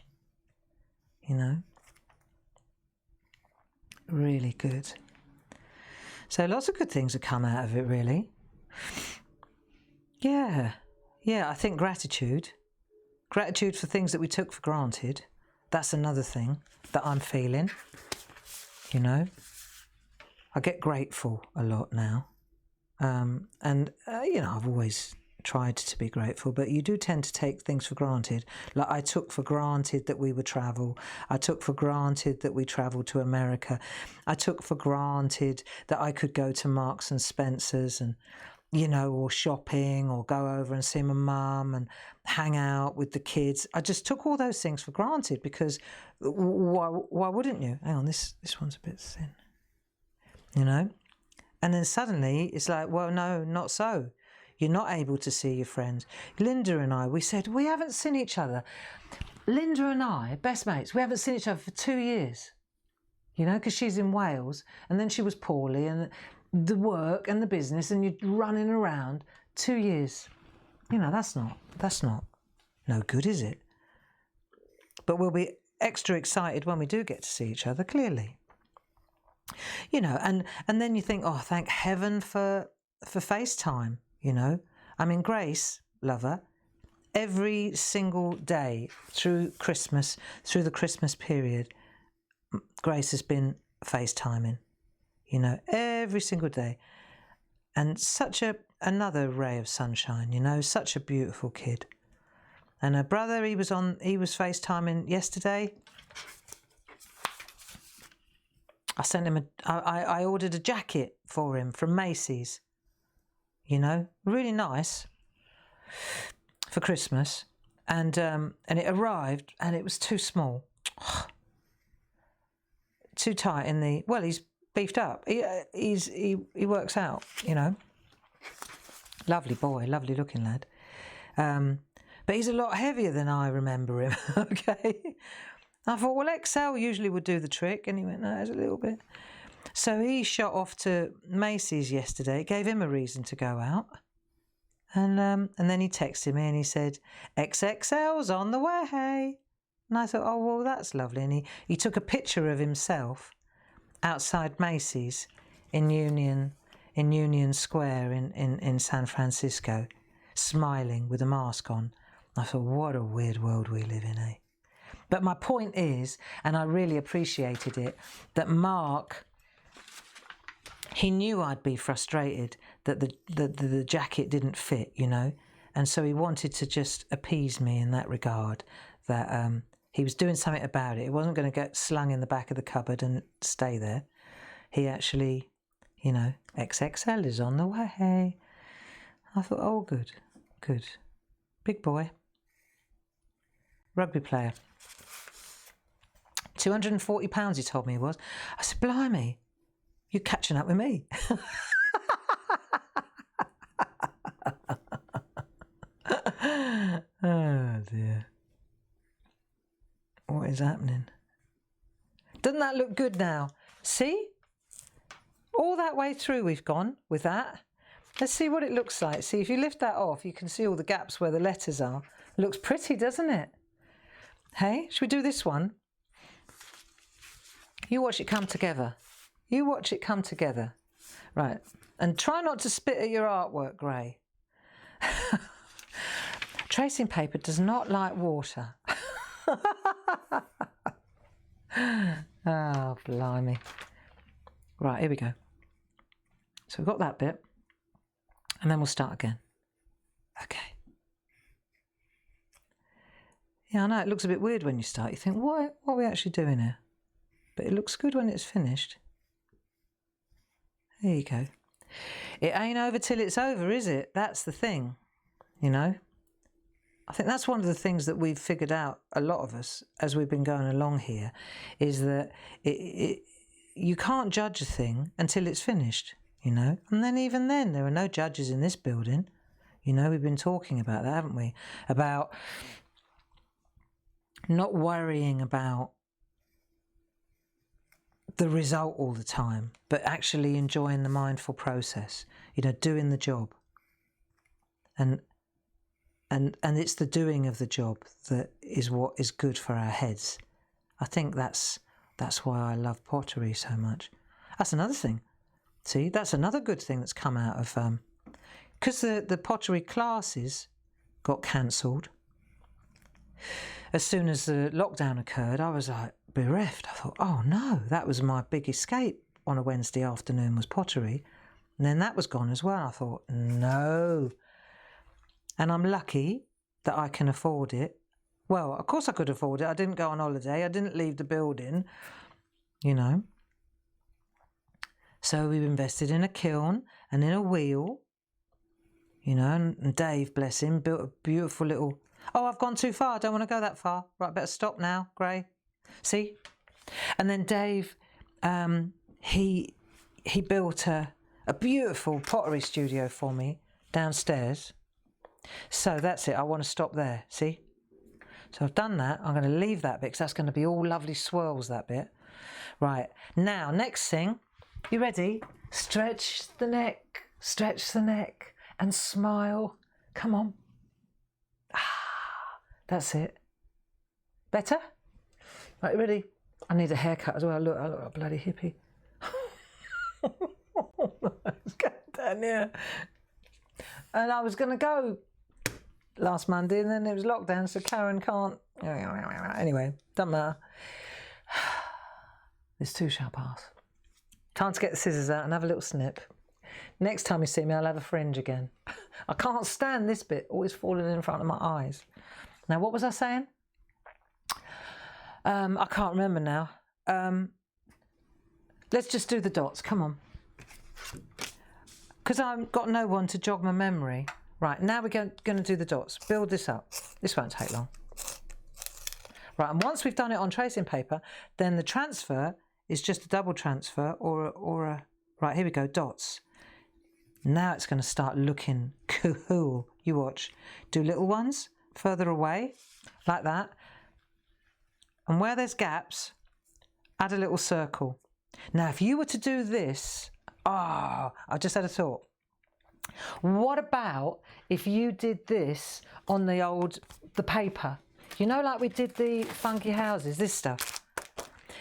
Really good. So lots of good things have come out of it, really. Yeah, I think gratitude for things that we took for granted. That's another thing that I'm feeling. I get grateful a lot now. I've always tried to be grateful, but you do tend to take things for granted. Like I took for granted that we would travel. I took for granted that we travelled to America. I took for granted that I could go to Marks and Spencer's and, or shopping, or go over and see my mum and hang out with the kids. I just took all those things for granted because why wouldn't you? Hang on, this one's a bit thin. And then suddenly it's like, well, no, not so. You're not able to see your friends. Linda and I, we said, we haven't seen each other. Linda and I, best mates, we haven't seen each other for 2 years. Because she's in Wales, and then she was poorly, and the work and the business, and you're running around 2 years. That's not no good, is it? But we'll be extra excited when we do get to see each other, clearly. And then you think, oh, thank heaven for FaceTime, Grace, love her, every single day through Christmas, through the Christmas period, Grace has been FaceTiming, every single day. And such another ray of sunshine, such a beautiful kid. And her brother, he was FaceTiming yesterday. I sent him I ordered a jacket for him from Macy's, really nice for Christmas. And it arrived and it was too small, too tight he's beefed up. He works out, Lovely boy, lovely looking lad. But he's a lot heavier than I remember him, okay? I thought, well, XL usually would do the trick. And he went, no, it's a little bit. So he shot off to Macy's yesterday. It gave him a reason to go out. And then he texted me and he said, XXL's on the way. And I thought, oh, well, that's lovely. And he took a picture of himself outside Macy's in Union Square in San Francisco, smiling with a mask on. I thought, what a weird world we live in, eh? But my point is, and I really appreciated it, that Mark, he knew I'd be frustrated that the jacket didn't fit, and so he wanted to just appease me in that regard, that he was doing something about it. It wasn't going to get slung in the back of the cupboard and stay there. He actually, XXL is on the way. I thought, oh, good. Big boy. Rugby player. £240 he told me he was. I said, blimey, you're catching up with me. is happening? Doesn't that look good now? See? All that way through we've gone with that. Let's see what it looks like. See, if you lift that off, you can see all the gaps where the letters are. It looks pretty, doesn't it? Hey, should we do this one? You watch it come together. You watch it come together. Right. And try not to spit at your artwork, Gray. Tracing paper does not like water. Oh, blimey. Right, here we go. So we've got that bit. And then we'll start again. Okay. Yeah, I know it looks a bit weird when you start. You think, what are we actually doing here? But it looks good when it's finished. There you go. It ain't over till it's over, is it? That's the thing, you know. I think that's one of the things that we've figured out, a lot of us, as we've been going along here, is that you can't judge a thing until it's finished, you know. And then even then, there are no judges in this building. You know, we've been talking about that, haven't we? About not worrying about the result all the time, but actually enjoying the mindful process, you know, doing the job. And it's the doing of the job that is what is good for our heads. I think that's why I love pottery so much. That's another thing. See, that's another good thing that's come out of because the pottery classes got cancelled. As soon as the lockdown occurred, I was like bereft. I thought, oh no, that was my big escape on a Wednesday afternoon, was pottery. And then that was gone as well. I thought, no. And I'm lucky that I can afford it. Well, of course I could afford it. I didn't go on holiday. I didn't leave the building, you know. So we've invested in a kiln and in a wheel, you know, and Dave, bless him, built a beautiful little... Oh, I've gone too far. I don't want to go that far. Right, better stop now, Gray. See? And then Dave, he built a beautiful pottery studio for me downstairs. So that's it. I want to stop there. See? So I've done that. I'm going to leave that bit because that's going to be all lovely swirls, that bit. Right. Now, next thing. You ready? Stretch the neck and smile. Come on. That's it. Better? Right, you ready? I need a haircut as well. I look like a bloody hippie. Let's go down here. And I was going to go last Monday and then it was lockdown, so Karen can't. Anyway, doesn't matter. This too shall pass. Time to get the scissors out and have a little snip. Next time you see me, I'll have a fringe again. I can't stand this bit always falling in front of my eyes. Now, what was I saying? I can't remember now. Let's just do the dots. Come on. Because I've got no one to jog my memory. Right, now we're going to do the dots. Build this up. This won't take long. Right, and once we've done it on tracing paper, then the transfer is just a double transfer or a... Right, here we go, dots. Now it's going to start looking cool. You watch. Do little ones further away, like that. And where there's gaps, add a little circle. Now, if you were to do this... I just had a thought. What about if you did this on the paper? You know, like we did the funky houses, this stuff.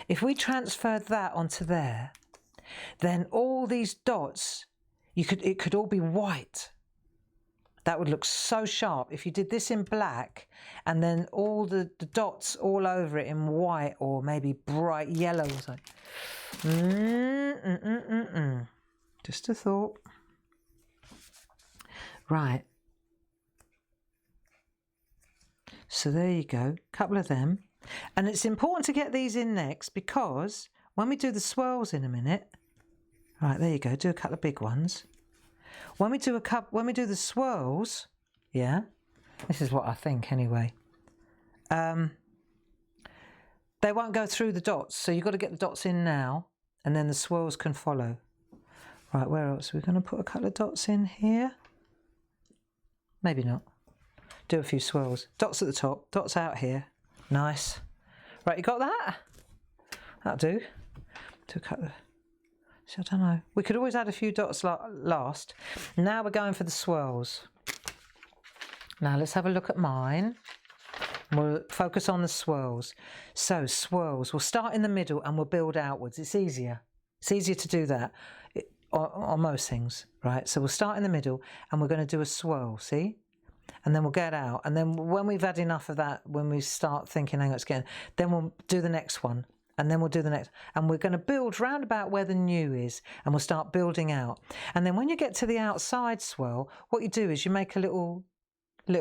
If we transferred that onto there, then all these dots, it could all be white. That would look so sharp. If you did this in black and then all the dots all over it in white or maybe bright yellow or something. Just a thought. Right. So there you go, a couple of them. And it's important to get these in next because when we do the swirls in a minute, right, there you go, do a couple of big ones. When we do the swirls, yeah, this is what I think anyway. They won't go through the dots, so you've got to get the dots in now, and then the swirls can follow. Right, where else? We're going to put a couple of dots in here. Maybe not. Do a few swirls. Dots at the top, dots out here. Nice. Right, you got that? That'll do. To cut the... So I don't know. We could always add a few dots last. Now we're going for the swirls. Now let's have a look at mine. We'll focus on the swirls. So swirls, we'll start in the middle and we'll build outwards. It's easier. It's easier to do that on most things, right? So we'll start in the middle and we're going to do a swirl, see? And then we'll get out. And then when we've had enough of that, when we start thinking, hang on, it's getting, then we'll do the next one. And then we'll do the next. And we're going to build round about where the new is. And we'll start building out. And then when you get to the outside swirl, what you do is you make a little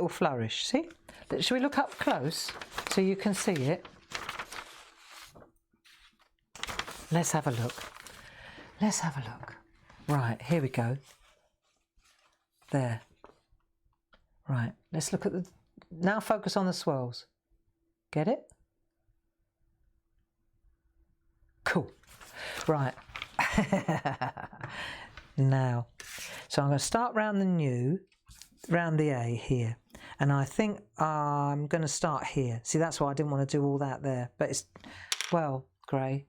flourish. See? Should we look up close so you can see it? Let's have a look. Let's have a look. Right, here we go. There. Right, let's look at the... Now focus on the swirls. Get it? Cool. Right. Now, so I'm going to start round the new, round the A here. And I think I'm going to start here. See, that's why I didn't want to do all that there. But it's, well, grey.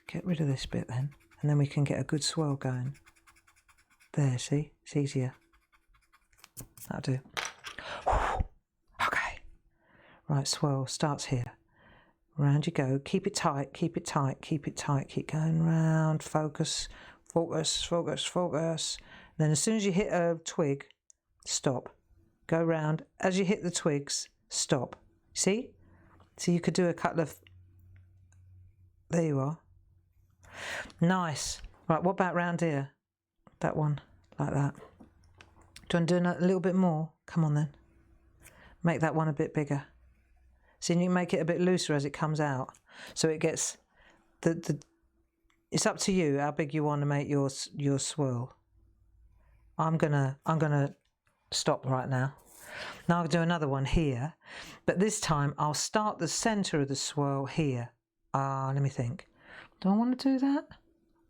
Get rid of this bit then. And then we can get a good swirl going. There, see? It's easier. That'll do. Okay. Right, swirl starts here. Round you go. Keep it tight, keep it tight, keep it tight. Keep going round. Focus, focus, focus, focus. Then as soon as you hit a twig, stop. Go round. As you hit the twigs, stop. See? So you could do a couple of... There you are. Nice. Right, what about round here? That one, like that. Do you want to do a little bit more? Come on then. Make that one a bit bigger. See, you can make it a bit looser as it comes out. So it gets... It's up to you how big you want to make your swirl. I'm gonna stop right now. Now I'll do another one here, but this time I'll start the centre of the swirl here. Let me think. Do I want to do that?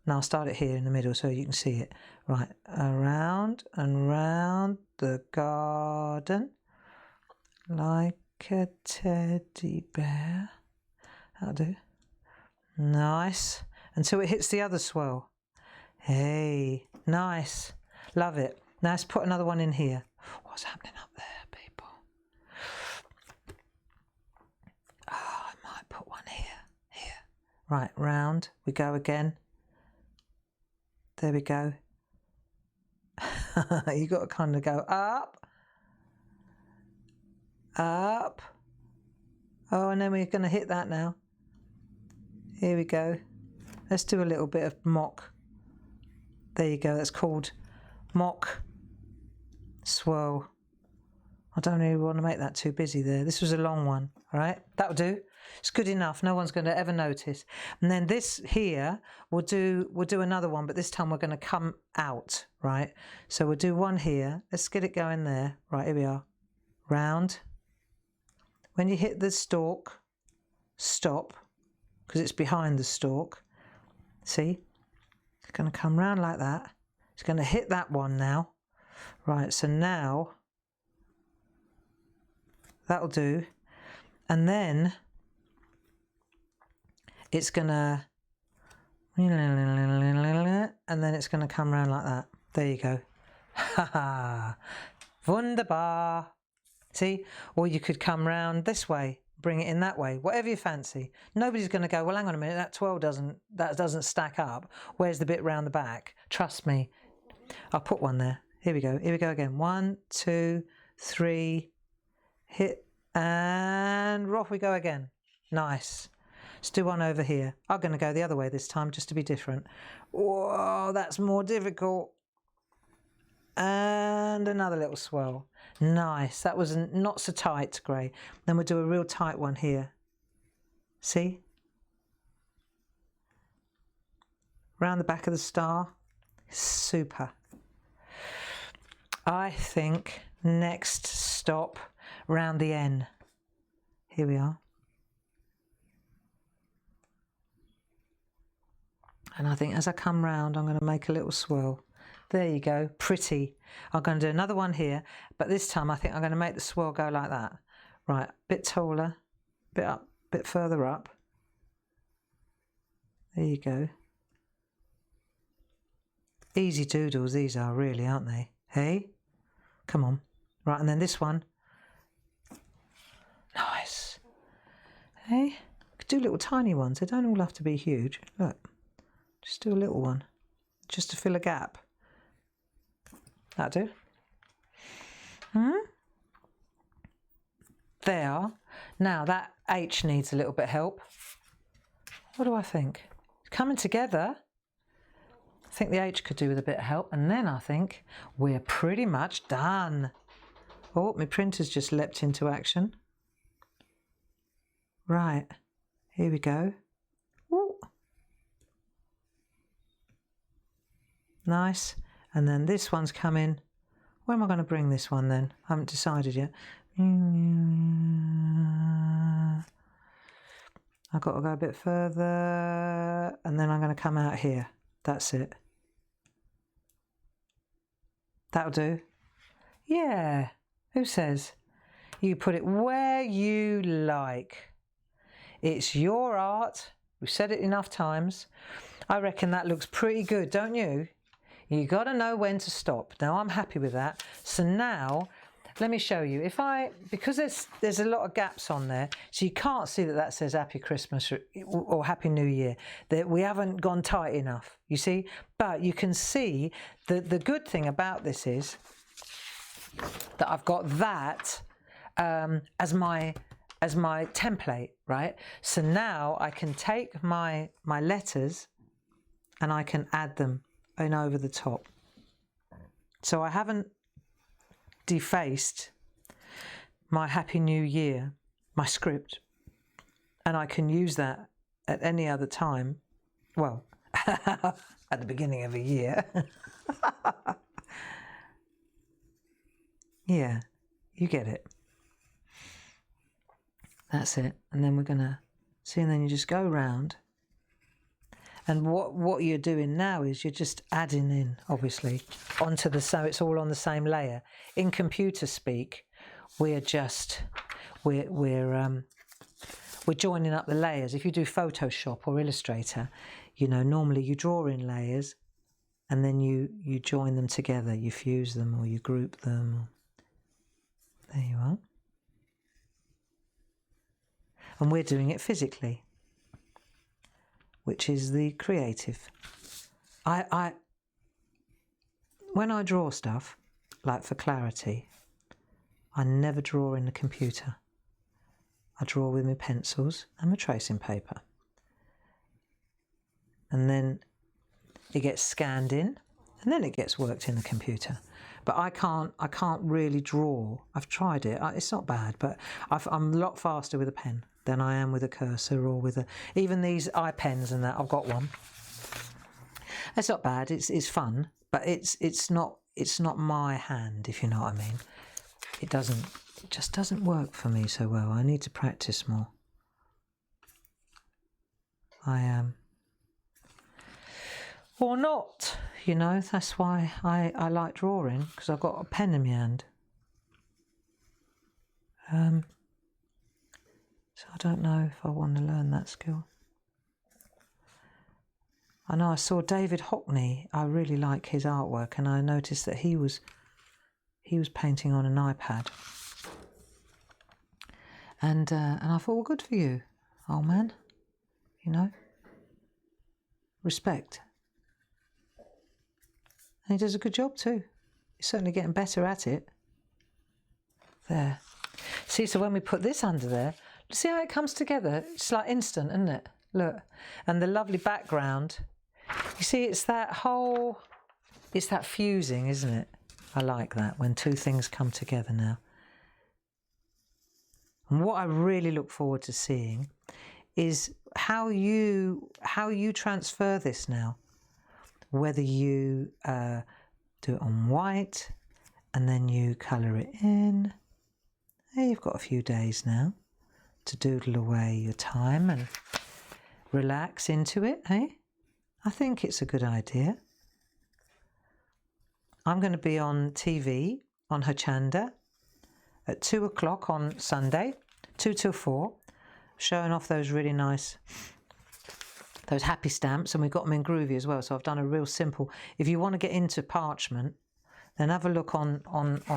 No, I'll start it here in the middle so you can see it. Right, around and round the garden like a teddy bear. That'll do. Nice. Until it hits the other swirl. Hey, nice. Love it. Now let's put another one in here. What's happening up there, people? Oh, I might put one here. Here. Right, round. We go again. There we go. You got to kind of go up. Up. Oh, and then we're going to hit that now. Here we go. Let's do a little bit of mock. There you go. That's called mock swirl. I don't really want to make that too busy there. This was a long one, all right? That'll do. It's good enough. No one's going to ever notice. And then this here, we'll do another one, but this time we're going to come out, right? So we'll do one here. Let's get it going there. Right, here we are. Round. When you hit the stalk, stop, because it's behind the stalk. See? It's going to come round like that. It's going to hit that one now. Right, so now that'll do. And then it's going to, and then it's going to come round like that. There you go. Ha ha. Wunderbar. See? Or you could come round this way, bring it in that way, whatever you fancy. Nobody's going to go, well, hang on a minute, that 12 doesn't stack up. Where's the bit round the back? Trust me. I'll put one there. Here we go. Here we go again. 1, 2, 3. Hit. And off we go again. Nice. Let's do one over here. I'm going to go the other way this time just to be different. Whoa, that's more difficult. And another little swirl. Nice. That was not so tight, grey. Then we'll do a real tight one here. See? Round the back of the star. Super. I think next stop round the N. Here we are. And I think as I come round, I'm going to make a little swirl. There you go, pretty. I'm going to do another one here, but this time I think I'm going to make the swirl go like that. Right, bit taller, bit up, bit further up. There you go. Easy doodles these are, really, aren't they? Hey? Come on. Right, and then this one. Nice. Hey? Could do little tiny ones. They don't all have to be huge. Look. Just do a little one. Just to fill a gap. That'll do. There. Now that H needs a little bit of help. What do I think? Coming together. I think the H could do with a bit of help. And then I think we're pretty much done. Oh, my printer's just leapt into action. Right. Here we go. Ooh. Nice. And then this one's coming. Where am I going to bring this one then? I haven't decided yet. I've got to go a bit further, and then I'm going to come out here. That's it. That'll do. Yeah. Who says? You put it where you like. It's your art. We've said it enough times. I reckon that looks pretty good, don't you? You got to know when to stop. Now I'm happy with that. So now let me show you. Because there's a lot of gaps on there, so you can't see that says Happy Christmas or Happy New Year. That we haven't gone tight enough, you see. But you can see that the good thing about this is that I've got that as my template, right? So now I can take my letters and I can add them in over the top. So I haven't defaced my Happy New Year, my script, and I can use that at any other time. Well, at the beginning of a year. Yeah, you get it. That's it. And then we're gonna see, and then you just go round. And what you're doing now is you're just adding in, obviously, onto the, so it's all on the same layer. In computer speak, we're joining up the layers. If you do Photoshop or Illustrator, you know, normally you draw in layers and then you join them together, you fuse them or you group them. There you are. And we're doing it physically, which is the creative. When I draw stuff, like for clarity, I never draw in the computer. I draw with my pencils and my tracing paper. And then it gets scanned in, and then it gets worked in the computer. But I can't really draw. I've tried it. It's not bad, but I'm a lot faster with a pen than I am with a cursor or with even these iPens and that. I've got one. It's not bad. It's fun, but it's not my hand, if you know what I mean. It just doesn't work for me so well. I need to practice more. Or not, you know. That's why I like drawing, because I've got a pen in my hand. So I don't know if I want to learn that skill. I know I saw David Hockney. I really like his artwork, and I noticed that he was painting on an iPad. And I thought, well, good for you, old man. You know, respect. And he does a good job too. He's certainly getting better at it. There. See, so when we put this under there, see how it comes together? It's like instant, isn't it? Look. And the lovely background. You see, it's that fusing, isn't it? I like that, when two things come together now. And what I really look forward to seeing is how you transfer this now. Whether you do it on white and then you colour it in. Hey, you've got a few days now to doodle away your time and relax into it, hey? I think it's a good idea. I'm going to be on TV on Hochanda at 2 o'clock on Sunday, 2 till 4, showing off those really nice, those happy stamps, and we've got them in groovy as well. So I've done a real simple. If you want to get into parchment, then have a look on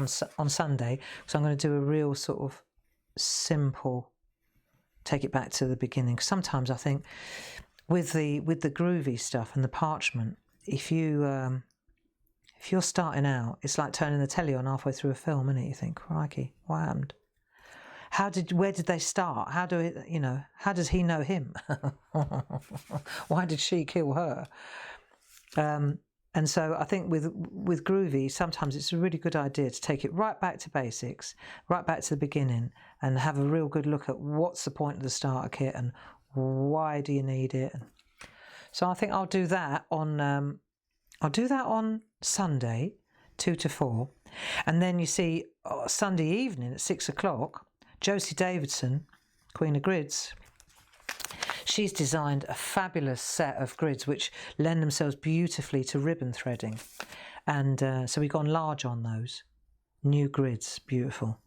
Sunday, because I'm going to do a real sort of simple, take it back to the beginning. Sometimes I think with the groovy stuff and the parchment, if you're starting out, it's like turning the telly on halfway through a film, isn't it? You think, crikey, what happened? Where did they start? How does he know him? Why did she kill her? And so I think with groovy, sometimes it's a really good idea to take it right back to basics, right back to the beginning, and have a real good look at what's the point of the starter kit and why do you need it. So I think I'll do that on Sunday, 2 to 4, and then you see Sunday evening at 6 o'clock. Josie Davidson, Queen of Grids, she's designed a fabulous set of grids which lend themselves beautifully to ribbon threading. And so we've gone large on those. New grids, beautiful.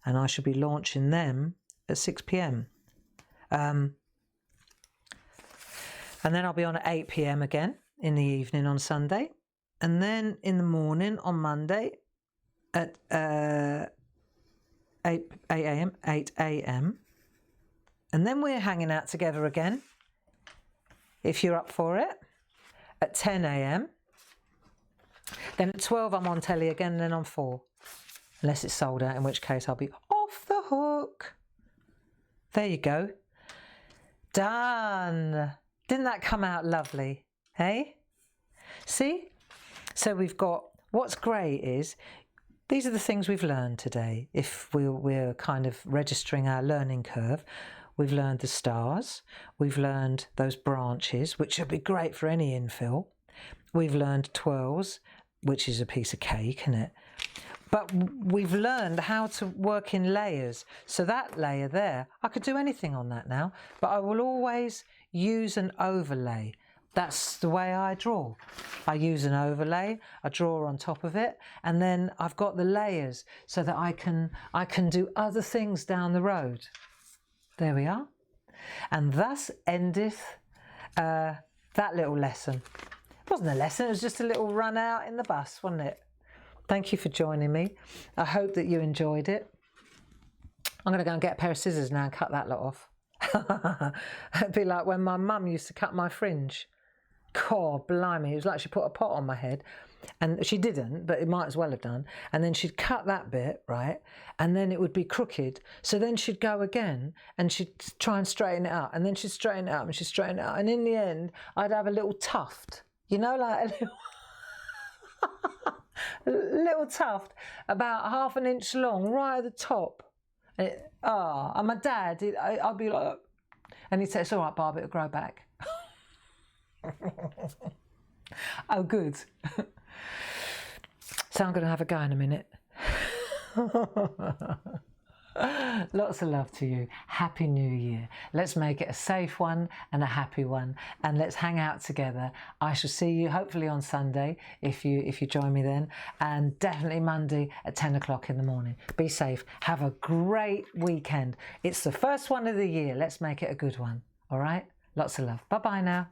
And I should be launching them at 6 p.m. And then I'll be on at 8 p.m. again in the evening on Sunday. And then in the morning on Monday at 8 a.m. And then we're hanging out together again, if you're up for it, at 10 a.m. Then at 12 I'm on telly again, and then on 4. Unless it's sold out, in which case I'll be off the hook. There you go. Done. Didn't that come out lovely? Hey? See? So we've got, what's great is, these are the things we've learned today. If we're kind of registering our learning curve, we've learned the stars, we've learned those branches, which would be great for any infill. We've learned twirls, which is a piece of cake, isn't it? But we've learned how to work in layers. So that layer there, I could do anything on that now, but I will always use an overlay. That's the way I draw. I use an overlay, I draw on top of it, and then I've got the layers so that I can do other things down the road. There we are. And thus endeth that little lesson. It wasn't a lesson, it was just a little run out in the bus, wasn't it? Thank you for joining me. I hope that you enjoyed it. I'm going to go and get a pair of scissors now and cut that lot off. It'd be like when my mum used to cut my fringe. God, blimey, it was like she put a pot on my head, and she didn't, but it might as well have done. And then she'd cut that bit, right, and then it would be crooked. So then she'd go again, and she'd try and straighten it out, and then she'd straighten it out, and she'd straighten it out, and in the end, I'd have a little tuft, you know, like a little tuft, about half an inch long, right at the top. And my dad, I'd be like, and he'd say, "It's all right, Barb, it'll grow back." Oh, good. So I'm going to have a go in a minute. Lots of love to you. Happy New Year. Let's make it a safe one and a happy one, and let's hang out together. I shall see you hopefully on Sunday if you join me then, and definitely Monday at 10 o'clock in the morning. Be safe. Have a great weekend. It's the first one of the year. Let's make it a good one. All right? Lots of love. Bye-bye now.